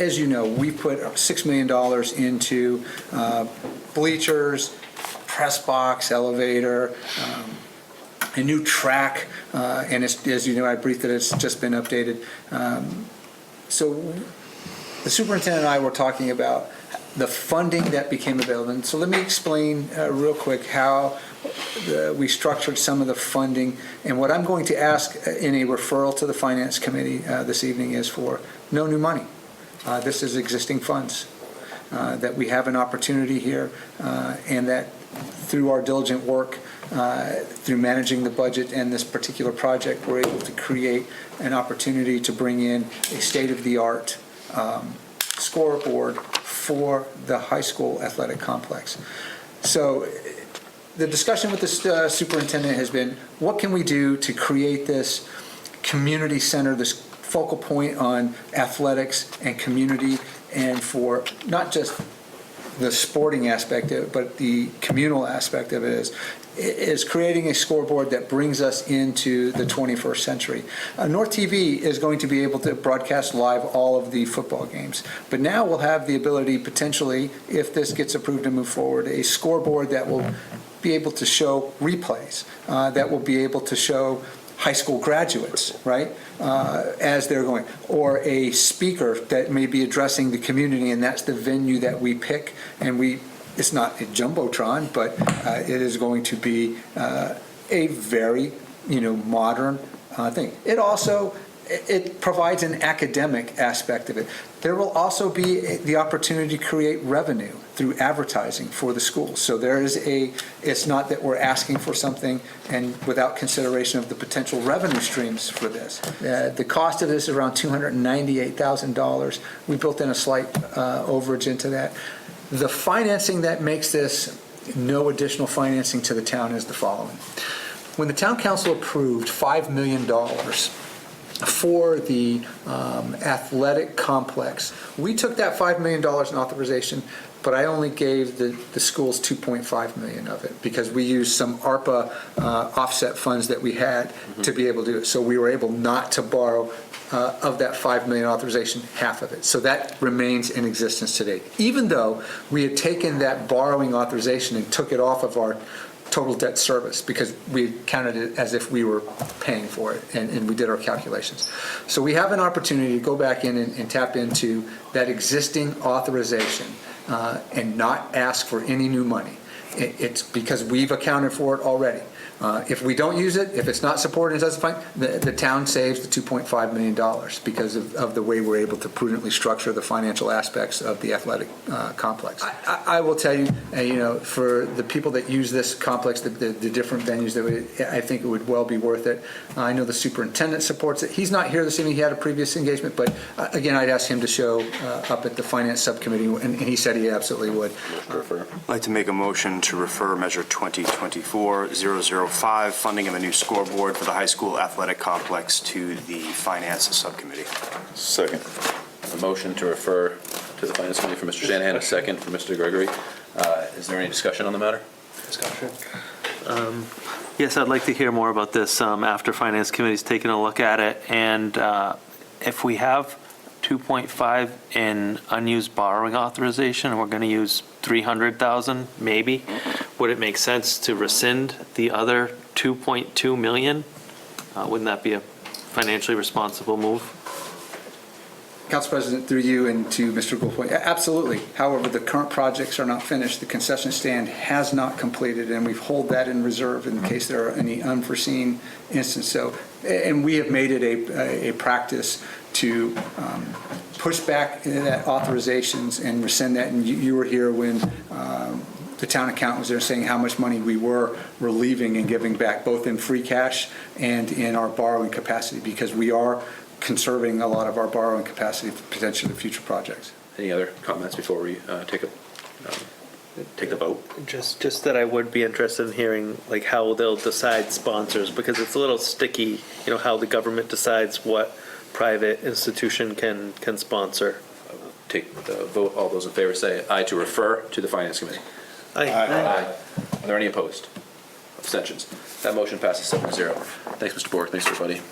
as you know, we put $6 million into bleachers, press box, elevator, a new track, and it's, as you know, I briefed that it's just been updated. So the superintendent and I were talking about the funding that became available. And so let me explain real quick how we structured some of the funding. And what I'm going to ask in a referral to the Finance Committee this evening is for no new money. This is existing funds, that we have an opportunity here, and that through our diligent work, through managing the budget and this particular project, we're able to create an opportunity to bring in a state-of-the-art scoreboard for the high school athletic complex. So the discussion with the superintendent has been, what can we do to create this community center, this focal point on athletics and community, and for not just the sporting aspect of it, but the communal aspect of it is creating a scoreboard that brings us into the 21st century. North TV is going to be able to broadcast live all of the football games, but now we'll have the ability potentially, if this gets approved and move forward, a scoreboard that will be able to show replays, that will be able to show high school graduates, right, as they're going, or a speaker that may be addressing the community, and that's the venue that we pick, and it's not a jumbotron, but it is going to be a very, modern thing. It provides an academic aspect of it. There will also be the opportunity to create revenue through advertising for the schools. So it's not that we're asking for something and without consideration of the potential revenue streams for this. The cost of this is around $298,000. We built in a slight overage into that. The financing that makes this no additional financing to the town is the following. When the town council approved $5 million for the athletic complex, we took that $5 million in authorization, but I only gave the schools $2.5 million of it because we used some ARPA offset funds that we had to be able to do it. So we were able not to borrow of that $5 million authorization, half of it. So that remains in existence today. Even though we had taken that borrowing authorization and took it off of our total debt service because we counted it as if we were paying for it, and we did our calculations. So we have an opportunity to go back in and tap into that existing authorization and not ask for any new money. It's because we've accounted for it already. If we don't use it, if it's not supported and doesn't find, the town saves the $2.5 million because of the way we're able to prudently structure the financial aspects of the athletic complex. I will tell you, for the people that use this complex, the different venues, I think it would well be worth it. I know the superintendent supports it. He's not here this evening. He had a previous engagement, but again, I'd ask him to show up at the finance subcommittee, and he said he absolutely would. I'd like to make a motion to refer Measure 2024-005, funding of a new scoreboard for the high school athletic complex, to the Finance Subcommittee. Second. A motion to refer to the Finance Committee for Mr. Shanahan, a second for Mr. Gregory. Is there any discussion on the matter? Discussion. Yes, I'd like to hear more about this after Finance Committee's taken a look at it. And if we have 2.5 in unused borrowing authorization, and we're going to use 300,000, maybe, would it make sense to rescind the other 2.2 million? Wouldn't that be a financially responsible move? Council President, through you and to Mr. Goldpoint, absolutely. However, the current projects are not finished. The concession stand has not completed, and we hold that in reserve in case there are any unforeseen instances. So, and we have made it a practice to push back that authorizations and rescind that. And you were here when the town accountant was there saying how much money we were relieving and giving back, both in free cash and in our borrowing capacity, because we are conserving a lot of our borrowing capacity for potentially future projects. Any other comments before we take the vote? Just that I would be interested in hearing like how they'll decide sponsors, because it's a little sticky, how the government decides what private institution can sponsor. I will take the vote. All those in favor say aye to refer to the Finance Committee. Aye. Aye. Are there any opposed? Abstentions? That motion passes 7-0. Thanks, Mr. Bork. Thanks, everybody.